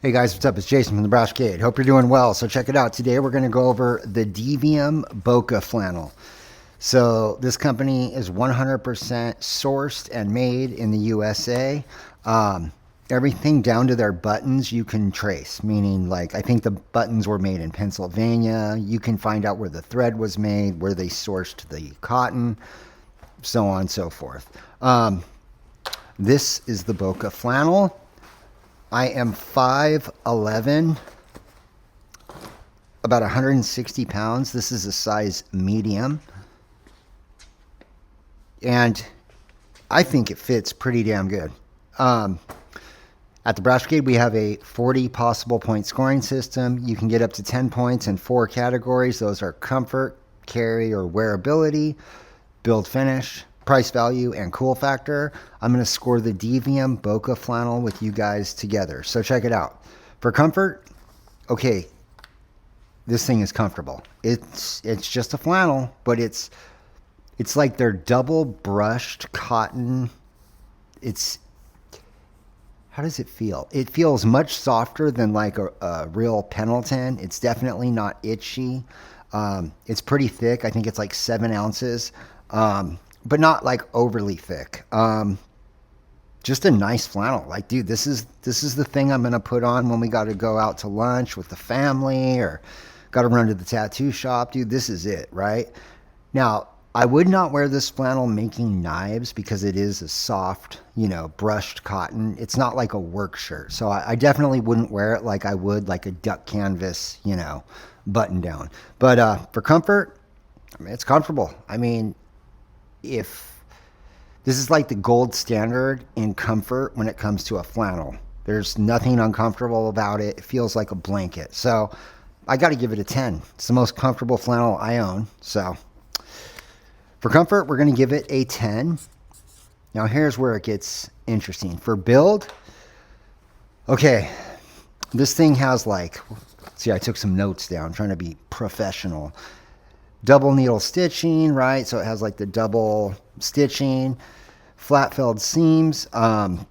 Hey guys, what's up? It's Jason from the Brashcade. Hope you're doing well. So check it out. Today we're going to go over the Devium Boca Flannel. So this company is 100% sourced and made in the USA. Everything down to their buttons you can trace, meaning like I think the buttons were made in Pennsylvania. You can find out where the thread was made, where they sourced the cotton, so on and so forth. This is the Boca Flannel. I am 5'11", about 160 pounds. This is a size medium. And I think it fits pretty damn good. At the Brashcade, we have a 40 possible point scoring system. You can get up to 10 points in 4 categories. Those are comfort, carry, or wearability, build finish, price value, and cool factor. I'm going to score the Devium Boca Flannel with you guys together. So check it out. For comfort, okay, this thing is comfortable. It's just a flannel, but it's like they're double brushed cotton. How does it feel? It feels much softer than like a real Pendleton. It's definitely not itchy. It's pretty thick. I think it's like 7 ounces. But not like overly thick. Just a nice flannel. Like, dude, this is the thing I'm gonna put on when we got to go out to lunch with the family or got to run to the tattoo shop. Dude, this is it, right? Now, I would not wear this flannel making knives because it is a soft, brushed cotton. It's not like a work shirt. So I definitely wouldn't wear it like I would like a duck canvas, button down. But for comfort, I mean, it's comfortable. I mean, if this is like the gold standard in comfort when it comes to a flannel. There's nothing uncomfortable about it. It feels like a blanket. So I got to give it a 10. It's the most comfortable flannel I own. So for comfort, we're going to give it a 10. Now here's where it gets interesting. For build, okay, this thing has like, see, I took some notes down trying to be professional. Double needle stitching, right? So it has like the double stitching, flat felled seams. One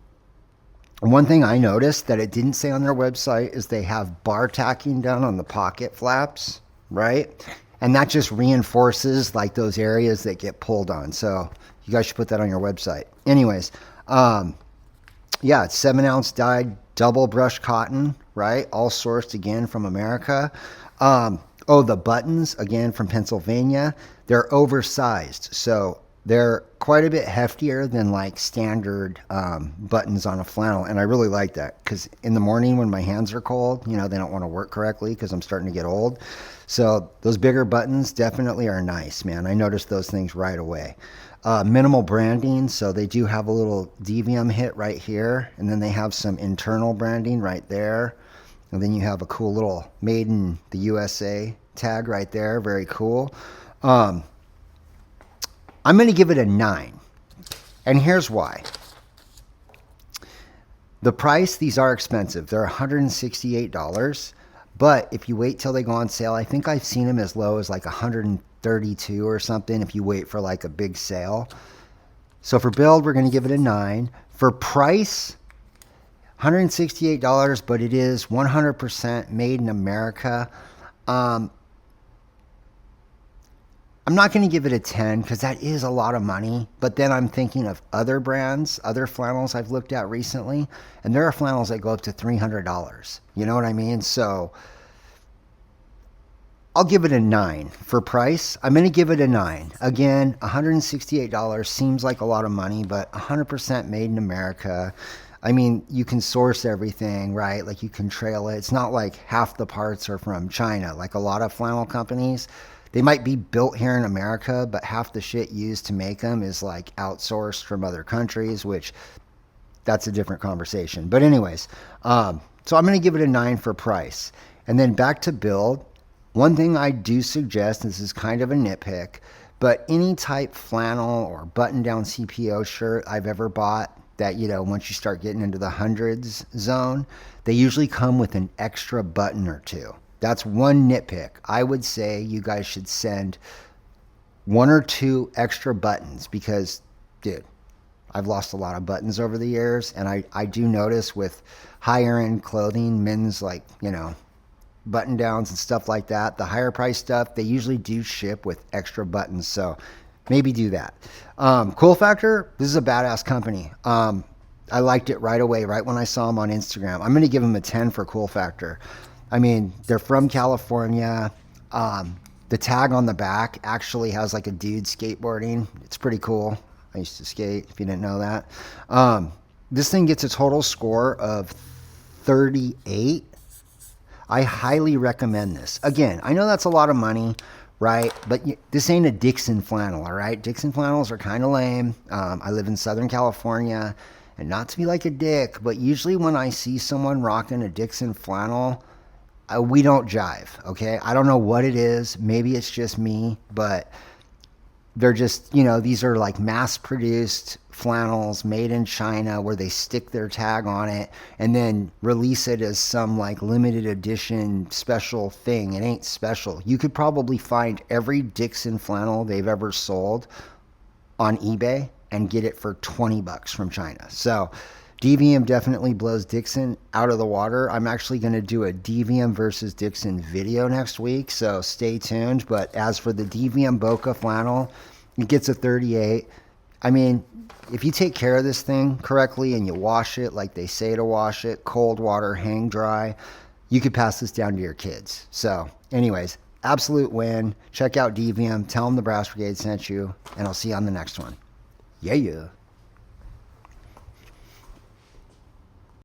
thing I noticed that it didn't say on their website is they have bar tacking done on the pocket flaps, right? And that just reinforces like those areas that get pulled on. So you guys should put that on your website. Anyways, yeah, it's 7 ounce dyed double brush cotton, right? All sourced again from America. Oh, the buttons, again, from Pennsylvania, they're oversized. So they're quite a bit heftier than like standard buttons on a flannel. And I really like that because in the morning when my hands are cold, they don't want to work correctly because I'm starting to get old. So those bigger buttons definitely are nice, man. I noticed those things right away. Minimal branding. So they do have a little Devium hit right here. And then they have some internal branding right there. And then you have a cool little made in the USA tag right there. Very cool. I'm going to give it a 9. And here's why. The price, these are expensive. They're $168. But if you wait till they go on sale, I think I've seen them as low as like $132 or something if you wait for like a big sale. So for build, we're going to give it a 9. For price, $168, but it is 100% made in America. I'm not going to give it a 10 because that is a lot of money. But then I'm thinking of other brands, other flannels I've looked at recently, and there are flannels that go up to $300. You know what I mean? So I'll give it a 9 for price. I'm going to give it a 9. Again, $168 seems like a lot of money, but 100% made in America. I mean, you can source everything, right? Like you can trail it. It's not like half the parts are from China. Like a lot of flannel companies, they might be built here in America, but half the shit used to make them is like outsourced from other countries, which that's a different conversation. But anyways, so I'm going to give it a 9 for price. And then back to build. One thing I do suggest, this is kind of a nitpick, but any type flannel or button-down CPO shirt I've ever bought, that once you start getting into the hundreds zone, they usually come with an extra button or two. That's one nitpick. I would say you guys should send 1 or 2 extra buttons because, dude, I've lost a lot of buttons over the years, and I do notice with higher end clothing, men's like, button downs and stuff like that, the higher price stuff, they usually do ship with extra buttons. So maybe do that. Cool Factor, this is a badass company. I liked it right away, right when I saw them on Instagram. I'm going to give them a 10 for Cool Factor. I mean, they're from California. The tag on the back actually has like a dude skateboarding. It's pretty cool. I used to skate, if you didn't know that. This thing gets a total score of 38. I highly recommend this. Again, I know that's a lot of money, right? But this ain't a Dixon flannel, all right? Dixon flannels are kind of lame. I live in Southern California, and not to be like a dick, but usually when I see someone rocking a Dixon flannel, we don't jive, okay? I don't know what it is. Maybe it's just me, but they're just, these are like mass-produced flannels made in China where they stick their tag on it and then release it as some like limited edition special thing. It ain't special. You could probably find every Dixon flannel they've ever sold on eBay and get it for $20 from China. So Devium definitely blows Dixon out of the water. I'm actually going to do a Devium versus Dixon video next week, so stay tuned. But as for the Devium Boca Flannel, it gets a 38. I mean, if you take care of this thing correctly and you wash it like they say to wash it, cold water, hang dry, you could pass this down to your kids. So anyways, absolute win. Check out Devium. Tell them the Brass Brigade sent you, and I'll see you on the next one. Yeah.